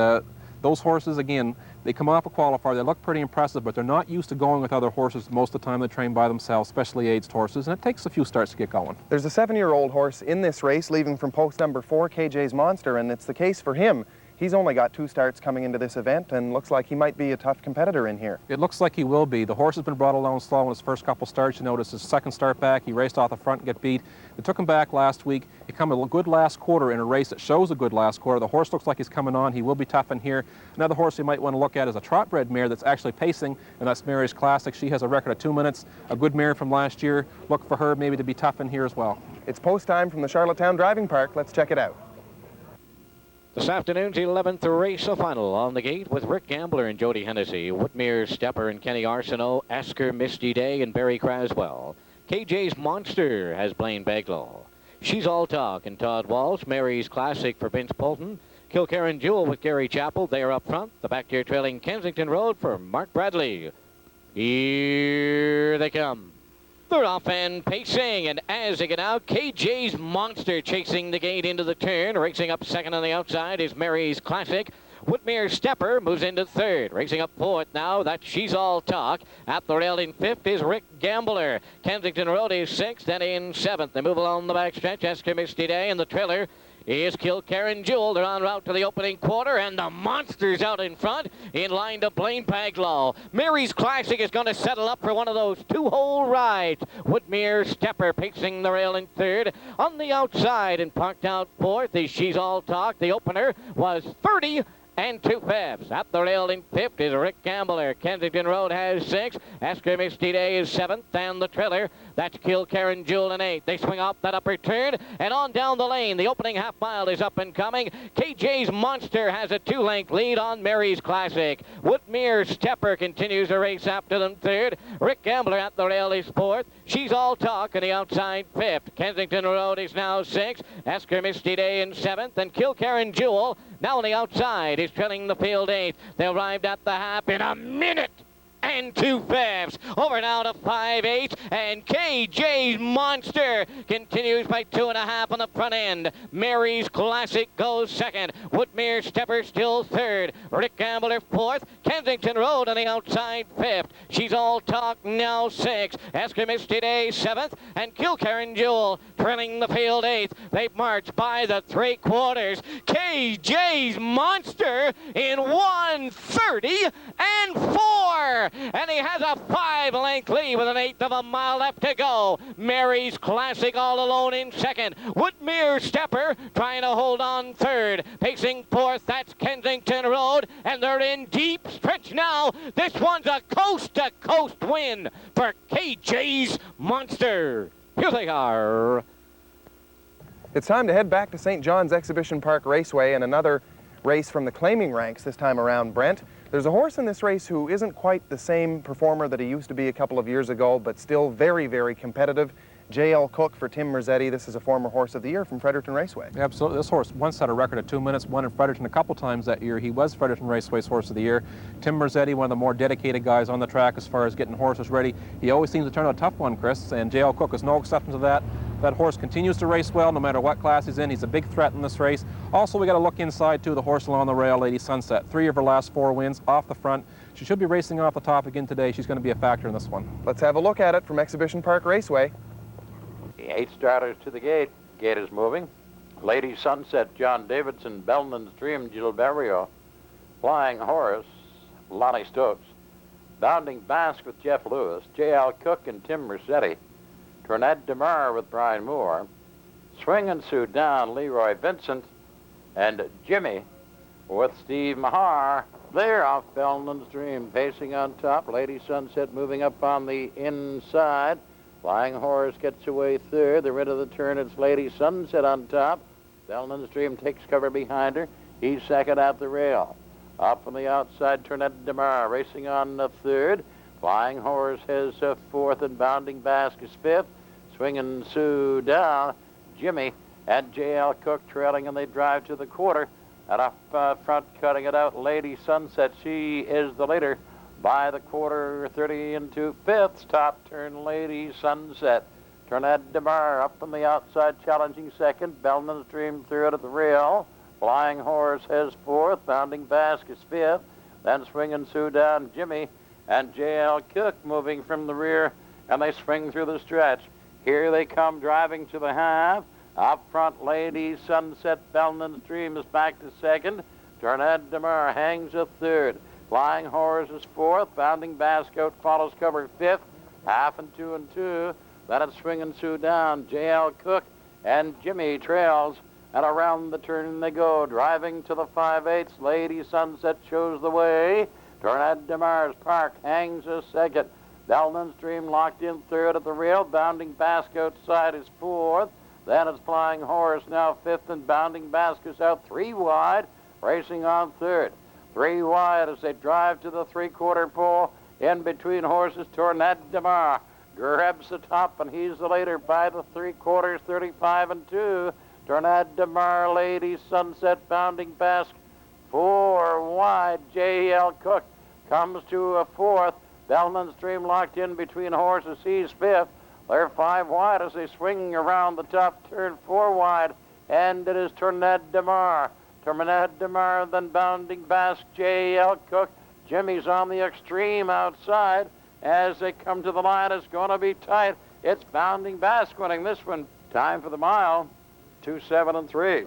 those horses, again, they come off a qualifier, they look pretty impressive, but they're not used to going with other horses most of the time. They train by themselves, especially aged horses, and it takes a few starts to get going. There's a 7-year-old horse in this race leaving from post number 4, KJ's Monster, and it's the case for him. He's only got 2 starts coming into this event and looks like he might be a tough competitor in here. It looks like he will be. The horse has been brought along slow in his first couple starts. You notice his second start back, he raced off the front and get beat. They took him back last week. He come a good last quarter in a race that shows a good last quarter. The horse looks like he's coming on. He will be tough in here. Another horse you might want to look at is a trot-bred mare that's actually pacing, and that's Mary's Classic. She has a record of 2 minutes, a good mare from last year. Look for her maybe to be tough in here as well. It's post time from the Charlottetown Driving Park. Let's check it out. This afternoon's 11th race, a final on the gate with Rick Gambler and Jody Hennessy, Whitmere Stepper and Kenny Arsenault, Asker Misty Day and Barry Craswell. KJ's Monster has Blaine Beglow. She's All Talk and Todd Walsh. Mary's Classic for Vince Polton. Kilkerran Jewel with Gary Chappell. They are up front. The back tier trailing Kensington Road for Mark Bradley. Here they come. They're off and pacing, and as they get out, KJ's Monster chasing the gate into the turn. Racing up second on the outside is Mary's Classic. Whitmere Stepper moves into third. Racing up fourth now, that's She's All Talk. At the rail in fifth is Rick Gambler. Kensington Road is sixth, and in seventh. They move along the backstretch. Asker Misty Day, and the trailer is Kilkerran Jewel. They're en route to the opening quarter, and the Monster's out in front, in line to Blaine Beglow. Mary's Classic is going to settle up for one of those 2-hole rides. Whitmere Stepper pacing the rail in third. On the outside and parked out fourth is She's All Talk. The opener was 30 and 2/5. At the rail in fifth is Rick Gambler. Kensington Road has 6. Asker Misty Day is 7th, and the trailer, that's Kilkerran Jewel in 8th. They swing off that upper turn and on down the lane. The opening half mile is up and coming. KJ's Monster has a 2-length lead on Mary's Classic. Whitmere Stepper continues to race after them third. Rick Gambler at the rail is 4th. She's All Talk on the outside 5th. Kensington Road is now 6th. Asker Misty Day in 7th, and Kilkerran Jewel now on the outside is trailing the field 8th. They arrived at the half in a minute and 2/5. Over now to 5/8, and KJ's Monster continues by 2.5 on the front end. Mary's Classic goes second. Whitmere Stepper still third. Rick Gambler 4th. Kensington Road on the outside 5th. She's All Talk now 6th. Asker Misty Day 7th, and Kilkerran Jewel trailing the field 8th. They've marched by the 3/4. KJ's Monster in 1:30 and 4. And he has a 5-length lead with 1/8 of a mile left to go. Mary's Classic all alone in second. Whitmere Stepper trying to hold on third. Pacing fourth, that's Kensington Road, and they're in deep stretch now. This one's a coast-to-coast win for KJ's Monster. Here they are. It's time to head back to St. John's Exhibition Park Raceway and another race from the claiming ranks this time around, Brent. There's a horse in this race who isn't quite the same performer that he used to be a couple of years ago, but still very, very competitive. J.L. Cook for Tim Merzetti. This is a former Horse of the Year from Fredericton Raceway. Absolutely. This horse once had a record of 2 minutes, won in Fredericton a couple times that year. He was Fredericton Raceway's Horse of the Year. Tim Merzetti, one of the more dedicated guys on the track as far as getting horses ready. He always seems to turn out a tough one, Chris, and J.L. Cook is no exception to that. That horse continues to race well no matter what class he's in. He's a big threat in this race. Also, we got to look inside, too, the horse along the rail, Lady Sunset. 3 of her last 4 wins off the front. She should be racing off the top again today. She's going to be a factor in this one. Let's have a look at it from Exhibition Park Raceway. The 8 starters to the gate. Gate is moving. Lady Sunset, John Davidson, Bellin's Dream, Gilberto. Flying Horse, Lonnie Stokes. Bounding Basque with Jeff Lewis, J.L. Cook and Tim Merzetti. Trinette DeMar with Brian Moore. Swing and Sue Down, Leroy Vincent. And Jimmy with Steve Mahar. They're off Bellin's Dream, pacing on top. Lady Sunset moving up on the inside. Flying Horse gets away third. They're into the turn. It's Lady Sunset on top. Bellin's Dream takes cover behind her. He's second at the rail. Up on the outside, Trinette DeMar racing on the third. Flying Horse has 4th, and Bounding Basque is 5th. Swinging Sue Down, Jimmy and J.L. Cook trailing, and they drive to the quarter. And up front, cutting it out, Lady Sunset. She is the leader by the quarter, 30 and 2/5. Top turn, Lady Sunset. Trinette DeMar up on the outside, challenging second. Bellin's Dream third at the rail. Flying Horse has 4th. Bounding Basque is 5th. Then Swinging Sue Down, Jimmy and J.L. Cook moving from the rear, and they swing through the stretch. Here they come driving to the half. Up front, Lady Sunset. Bellin's Dream is back to second. Tornado DeMar hangs a third. Flying Horse is fourth. Bounding Bascout follows cover fifth. Half and 2 and 2. Then it's Swinging Sioux down. J.L. Cook and Jimmy trails. And around the turn they go. Driving to the 5/8. Lady Sunset shows the way. Tornado DeMar's Park hangs a second. Delnan's Dream locked in third at the rail. Bounding Bascout side is fourth. Then it's Flying Horse now fifth, and Bounding Bascout's out 3 wide, racing on third. 3 wide as they drive to the 3/4 pole. In between horses, Tornado DeMar grabs the top, and he's the leader by the 3/4, 35 and 2. Tornado DeMar, Lady Sunset, Bounding Basque, 4 wide. J.L. Cook comes to a fourth. Delnan's Dream locked in between horses. He's fifth. They're 5 wide as they swing around the top turn, 4 wide. And it is Tornado DeMar. Tornado DeMar, then Bounding Basque, J.L. Cook. Jimmy's on the extreme outside. As they come to the line, it's going to be tight. It's Bounding Basque winning this one. Time for the mile, 2:07 and 3.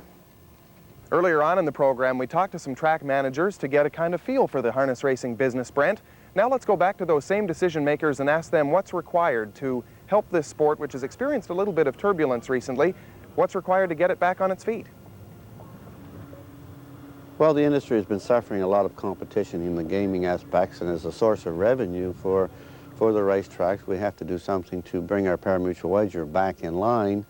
Earlier on in the program, we talked to some track managers to get a kind of feel for the harness racing business, Brent. Now let's go back to those same decision makers and ask them what's required to help this sport, which has experienced a little bit of turbulence recently. What's required to get it back on its feet? Well, the industry has been suffering a lot of competition in the gaming aspects, and as a source of revenue for the racetracks, we have to do something to bring our pari-mutuel wager back in line.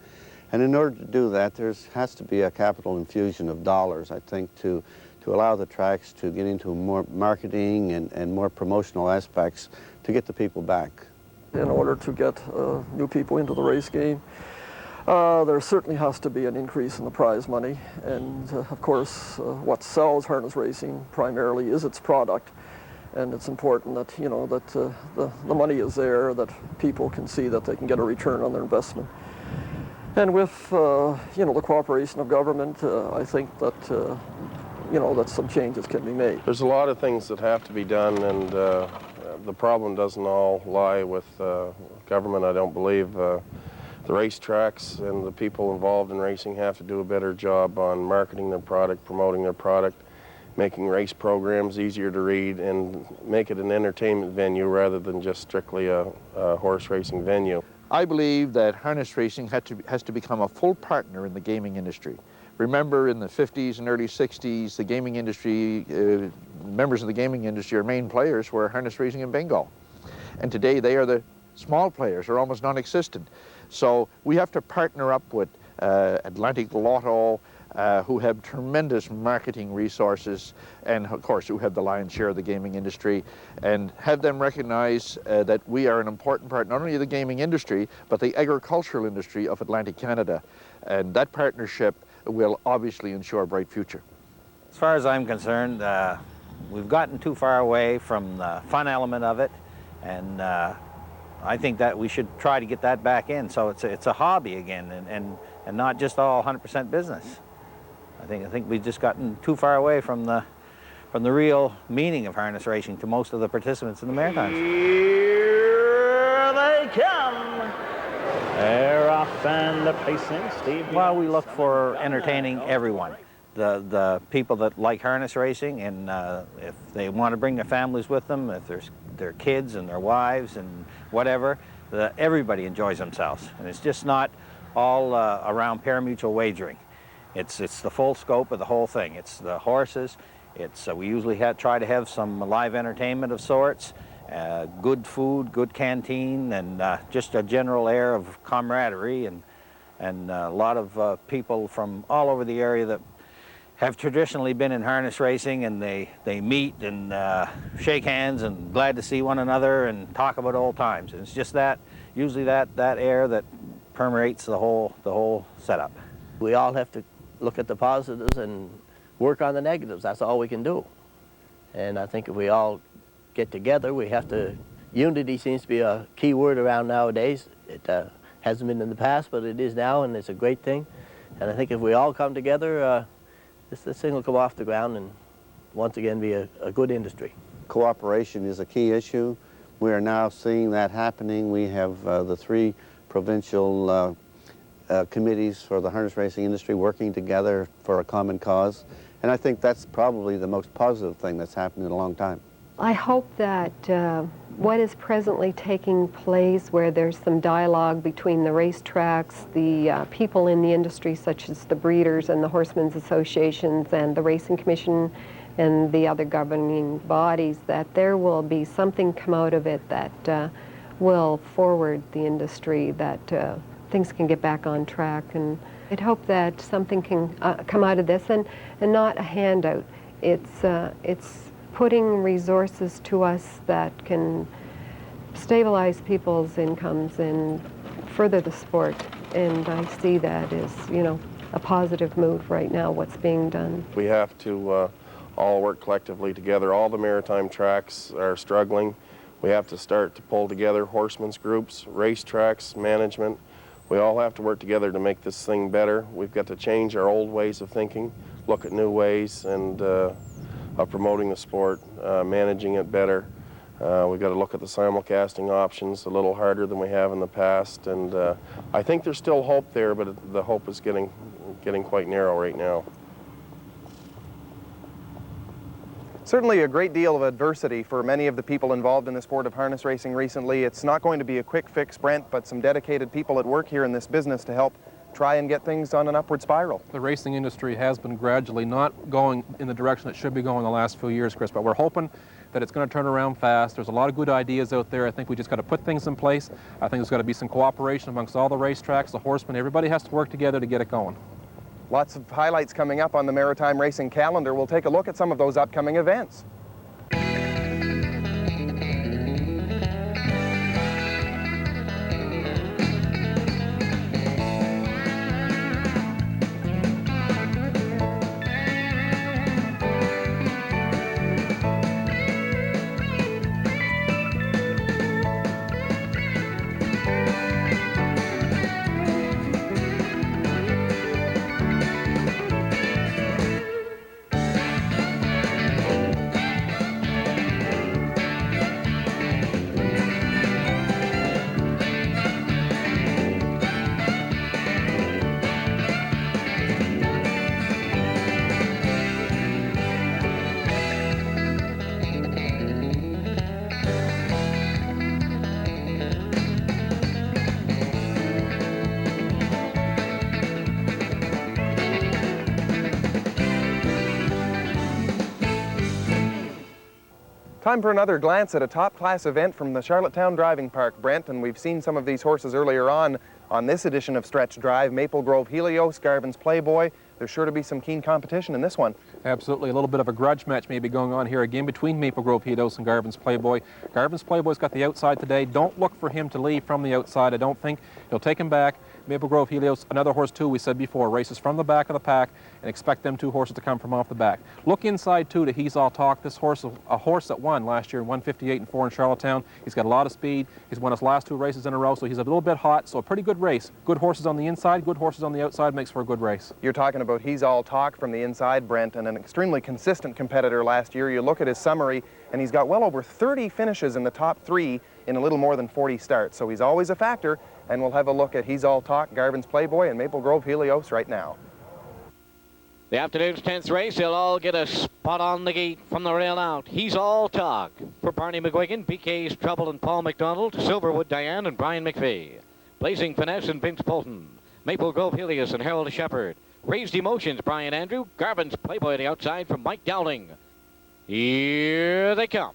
And in order to do that, there has to be a capital infusion of dollars, I think, to allow the tracks to get into more marketing and more promotional aspects to get the people back. In order to get new people into the race game, there certainly has to be an increase in the prize money. And of course, what sells harness racing primarily is its product. And it's important that, you know, that the money is there, that people can see that they can get a return on their investment. And with, you know, the cooperation of government, I think that, you know, that some changes can be made. There's a lot of things that have to be done, and the problem doesn't all lie with government, I don't believe. The racetracks and the people involved in racing have to do a better job on marketing their product, promoting their product, making race programs easier to read, and make it an entertainment venue rather than just strictly a horse racing venue. I believe that harness racing has to become a full partner in the gaming industry. Remember, in the 50s and early 60s, the gaming industry, members of the gaming industry, our main players were harness racing and bingo. And today they are the small players, are almost non-existent. So we have to partner up with Atlantic Lotto, who have tremendous marketing resources, and of course who have the lion's share of the gaming industry, and have them recognize that we are an important part not only of the gaming industry, but the agricultural industry of Atlantic Canada. And that partnership will obviously ensure a bright future. As far as I'm concerned, we've gotten too far away from the fun element of it, and I think that we should try to get that back in, so it's a hobby again, and not just all 100% business. I think we've just gotten too far away from the real meaning of harness racing to most of the participants in the Maritimes. Here they come. They're off and the pacing, Steve. Well, we look for entertaining everyone. The people that like harness racing, and if they want to bring their families with them, if there's their kids and their wives and whatever, everybody enjoys themselves. And it's just not all around pari-mutuel wagering. It's the full scope of the whole thing. It's the horses. It's we usually try to have some live entertainment of sorts, good food, good canteen, and just a general air of camaraderie, and a lot of people from all over the area that have traditionally been in harness racing, and they meet and shake hands and glad to see one another and talk about old times. And it's just that, usually that air that permeates the whole setup. We all have to look at the positives and work on the negatives. That's all we can do. And I think if we all get together, we have to, unity seems to be a key word around nowadays. It hasn't been in the past, but it is now, and it's a great thing. And I think if we all come together, this thing will come off the ground and once again be a good industry. Cooperation is a key issue. We are now seeing that happening. We have the 3 provincial committees for the harness racing industry working together for a common cause, And I think that's probably the most positive thing that's happened in a long time. I hope that what is presently taking place, where there's some dialogue between the racetracks, the people in the industry such as the breeders and the horsemen's associations and the racing commission and the other governing bodies, that there will be something come out of it that will forward the industry, that things can get back on track. And I'd hope that something can come out of this, and not a handout. It's putting resources to us that can stabilize people's incomes and further the sport. And I see that as, you know, a positive move right now, what's being done. We have to all work collectively together. All the maritime tracks are struggling. We have to start to pull together horsemen's groups, racetracks, management. We all have to work together to make this thing better. We've got to change our old ways of thinking, look at new ways and of promoting the sport, managing it better. We've got to look at the simulcasting options a little harder than we have in the past, and I think there's still hope there, but the hope is getting quite narrow right now. Certainly a great deal of adversity for many of the people involved in the sport of harness racing recently. It's not going to be a quick fix, Brent, but some dedicated people at work here in this business to help try and get things on an upward spiral. The racing industry has been gradually not going in the direction it should be going the last few years, Chris, but we're hoping that it's going to turn around fast. There's a lot of good ideas out there. I think we just got to put things in place. I think there's got to be some cooperation amongst all the racetracks, the horsemen. Everybody has to work together to get it going. Lots of highlights coming up on the maritime racing calendar. We'll take a look at some of those upcoming events. Time for another glance at a top-class event from the Charlottetown Driving Park, Brent, and we've seen some of these horses earlier on this edition of Stretch Drive. Maple Grove Helios, Garvin's Playboy. There's sure to be some keen competition in this one. Absolutely. A little bit of a grudge match maybe going on here again between Maple Grove Helios and Garvin's Playboy. Garvin's Playboy's got the outside today. Don't look for him to leave from the outside. I don't think he'll take him back. Maple Grove Helios, another horse too, we said before, races from the back of the pack and expect them two horses to come from off the back. Look inside too to He's All Talk. This horse, a horse that won last year in 158 and 4 in Charlottetown. He's got a lot of speed. He's won his last 2 races in a row, so he's a little bit hot, so a pretty good race. Good horses on the inside, good horses on the outside makes for a good race. You're talking about He's All Talk from the inside, Brent, and an extremely consistent competitor last year. You look at his summary, and he's got well over 30 finishes in the top 3 in a little more than 40 starts, so he's always a factor. And we'll have a look at He's All Talk, Garvin's Playboy, and Maple Grove Helios right now. The afternoon's 10th race, they'll all get a spot on the gate from the rail out. He's All Talk for Barney McGuigan, BK's Trouble and Paul McDonald, Silverwood Diane and Brian Mcrae. Blazing Finesse and Vince Polton. Maple Grove Helios and Harold Shepard. Raised Emotions, Brian Andrew. Garvin's Playboy at the outside from Mike Dowling. Here they come.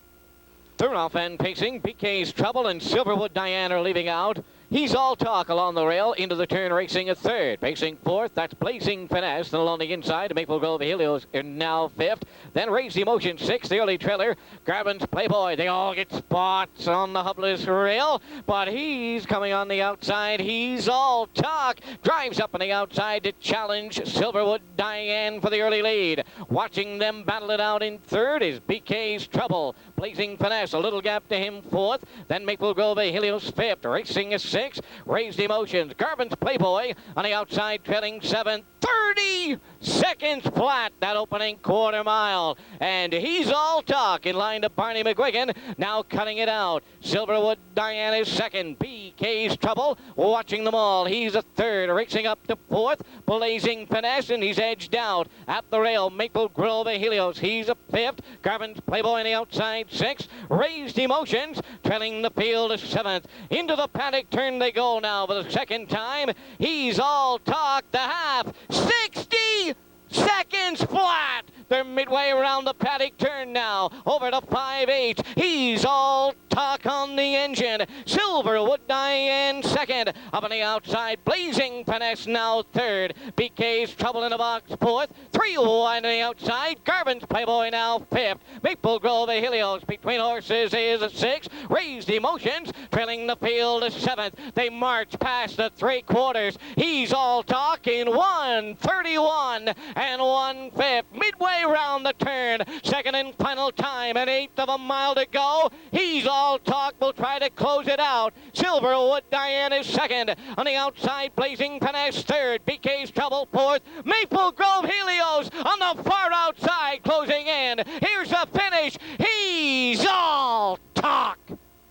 Third off and pacing, BK's Trouble and Silverwood Diane are leaving out. He's All Talk along the rail, into the turn racing at third. Pacing fourth, that's Blazing Finesse. Then along the inside, Maple Grove Helios are now fifth. Then Raised Emotion sixth, the early trailer. Garvin's Playboy, they all get spots on the hubless rail. But he's coming on the outside. He's All Talk. Drives up on the outside to challenge Silverwood Diane for the early lead. Watching them battle it out in third is BK's Trouble. Blazing Finesse, a little gap to him, fourth. Then Maple Grove Helios, fifth. Racing is sixth. Raised Emotions. Garvin's Playboy on the outside, trailing seventh. 30 seconds flat, that opening quarter mile. And He's All Talk in line to Barney McGuigan, now cutting it out. Silverwood Diane is second. BK's Trouble watching them all. He's a third, racing up to fourth. Blazing Finesse, and he's edged out at the rail. Maple Grove Helios, he's a fifth. Garvin's Playboy on the outside, sixth. Raised Emotions trailing the field is seventh. Into the paddock turn they go now for the second time. He's All Talk, the half. 60 seconds flat. They're midway around the paddock turn now. Over to 5/8. He's All Talk on the engine. Silverwood Diane second. Up on the outside, Blazing Finesse now third. BK's Trouble in the box fourth. 3 wide on the outside. Garvin's Playboy now fifth. Maple Grove Helios between horses is a sixth. Raised Emotions trailing the field is seventh. They march past the 3/4. He's All Talk in 1:31 and 1/5. Midway around the turn, second and final time, an eighth of a mile to go. He's All Talk will try to close it out. Silverwood Diane is second. On the outside, Blazing Finesse third. BK's Trouble fourth. Maple Grove Helios on the far outside closing in. Here's the finish. He's All Talk.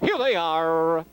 Here they are.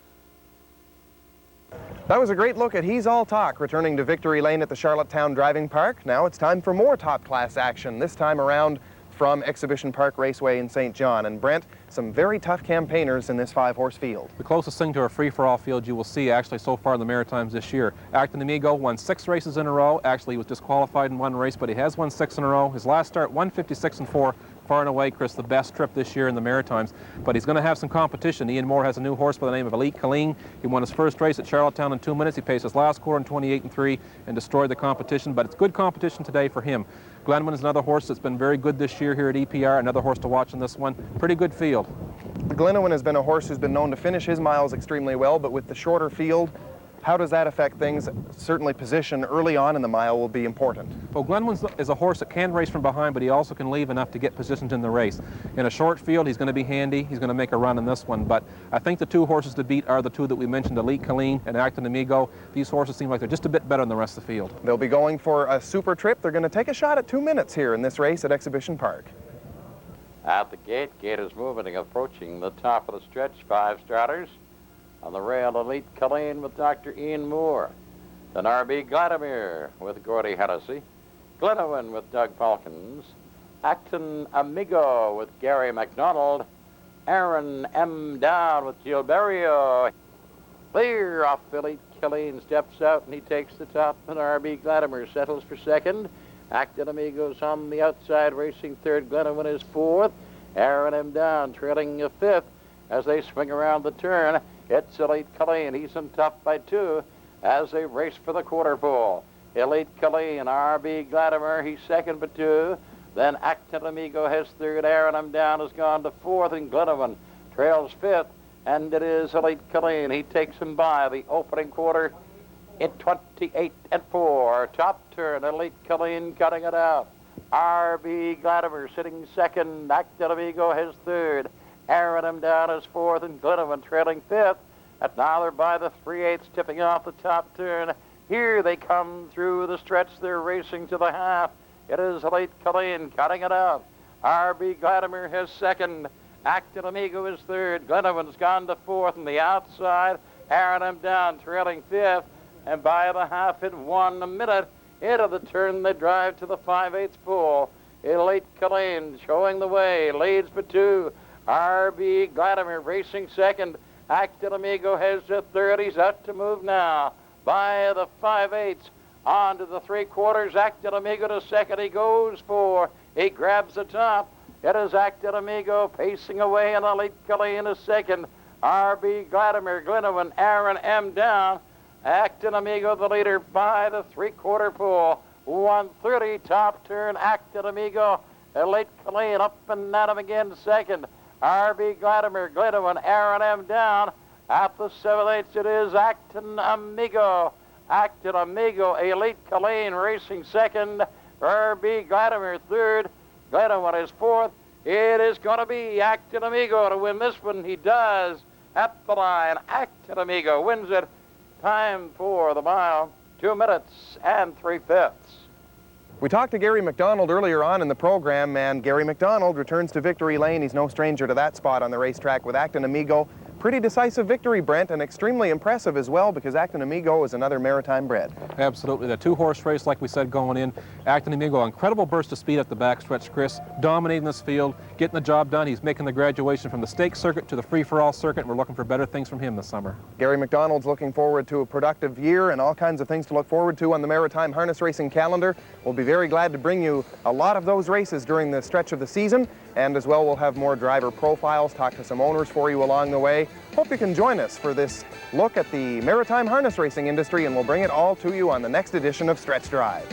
That was a great look at He's All Talk, returning to victory lane at the Charlottetown Driving Park. Now it's time for more top-class action, this time around from Exhibition Park Raceway in St. John. And Brent, some very tough campaigners in this 5-horse field. The closest thing to a free-for-all field you will see actually so far in the Maritimes this year. Acton Amigo won 6 races in a row. Actually, he was disqualified in 1 race, but he has won 6 in a row. His last start, 156-4. Far and away, Chris, the best trip this year in the Maritimes. But he's going to have some competition. Ian Moore has a new horse by the name of Elite Colleen. He won his first race at Charlottetown in 2 minutes. He paced his last quarter in 28-3 and destroyed the competition. But it's good competition today for him. Glenwyn is another horse that's been very good this year here at EPR. Another horse to watch in this one. Pretty good field. Glenwyn has been a horse who's been known to finish his miles extremely well, but with the shorter field, how does that affect things? Certainly position early on in the mile will be important. Well, Glenwyn is a horse that can race from behind, but he also can leave enough to get positioned in the race. In a short field, he's going to be handy. He's going to make a run in this one. But I think the 2 horses to beat are the 2 that we mentioned, Elite Colleen and Acton Amigo. These horses seem like they're just a bit better than the rest of the field. They'll be going for a super trip. They're going to take a shot at 2 minutes here in this race at Exhibition Park. At the gate is moving, approaching the top of the stretch. 5 starters. On the rail, Elite Colleen with Dr. Ian Moore. Then R.B. Vladimir with Gordy Hennessy. Glenwyn with Doug Falcons. Acton Amigo with Gary McDonald. Aaron M. Down with Gilberto. Clear off Elite Colleen, steps out and he takes the top, and R.B. Vladimir settles for second. Acton Amigo's on the outside, racing third. Glenwyn is fourth. Aaron M. Down trailing a fifth as they swing around the turn. It's Elite Colleen. He's on top by 2 as they race for the quarter pole. Elite Colleen, R.B. Vladimir, he's second by 2. Then Acton Amigo has third. Aaron M. Down has gone to fourth, and Glenwyn trails fifth. And it is Elite Colleen. He takes him by the opening quarter in 28-4. Top turn, Elite Colleen cutting it out. R.B. Vladimir sitting second. Acton Amigo has third. Aaron M. Down is fourth, and Glenwyn trailing fifth. And now they're by the 3/8, tipping off the top turn. Here they come through the stretch. They're racing to the half. It is Elite Colleen cutting it out. R.B. Vladimir has second. Acton Amigo is third. Glenwyn's gone to fourth on the outside. Aaron M. Down trailing fifth. And by the half in 1 minute, into the turn they drive to the 5/8 pole. Elite Colleen showing the way, leads by 2. R.B. Vladimir racing second. Acton Amigo has the third. He's out to move now. By the 5/8, on to the 3/4. Acton Amigo to second. He goes for. He grabs the top. It is Acton Amigo pacing away, and Elite Colleen is second. R.B. Vladimir, Glenwyn, Aaron M. Down. Acton Amigo the leader by the 3/4 pole. 1:30 top turn. Acton Amigo. Elite Colleen up and at him again second. R.B. Vladimir, Glenwyn, Aaron M. Down. At the 7/8, it is Acton Amigo. Acton Amigo, Elite Colleen racing second. R.B. Vladimir third. Glenwyn is fourth. It is going to be Actin Amigo to win this one. He does at the line. Actin Amigo wins it. Time for the mile, 2 minutes and 3/5. We talked to Gary McDonald earlier on in the program, and Gary McDonald returns to victory lane. He's no stranger to that spot on the racetrack with Actin Amigo. Pretty decisive victory, Brent, and extremely impressive as well, because Actin Amigo is another maritime bred. Absolutely. The two-horse race, like we said, going in. Actin Amigo, incredible burst of speed at the backstretch, Chris. Dominating this field, getting the job done. He's making the graduation from the stakes circuit to the free-for-all circuit. We're looking for better things from him this summer. Gary McDonald's looking forward to a productive year and all kinds of things to look forward to on the maritime harness racing calendar. We'll be very glad to bring you a lot of those races during the stretch of the season. And as well, we'll have more driver profiles, talk to some owners for you along the way. Hope you can join us for this look at the maritime harness racing industry, and we'll bring it all to you on the next edition of Stretch Drive.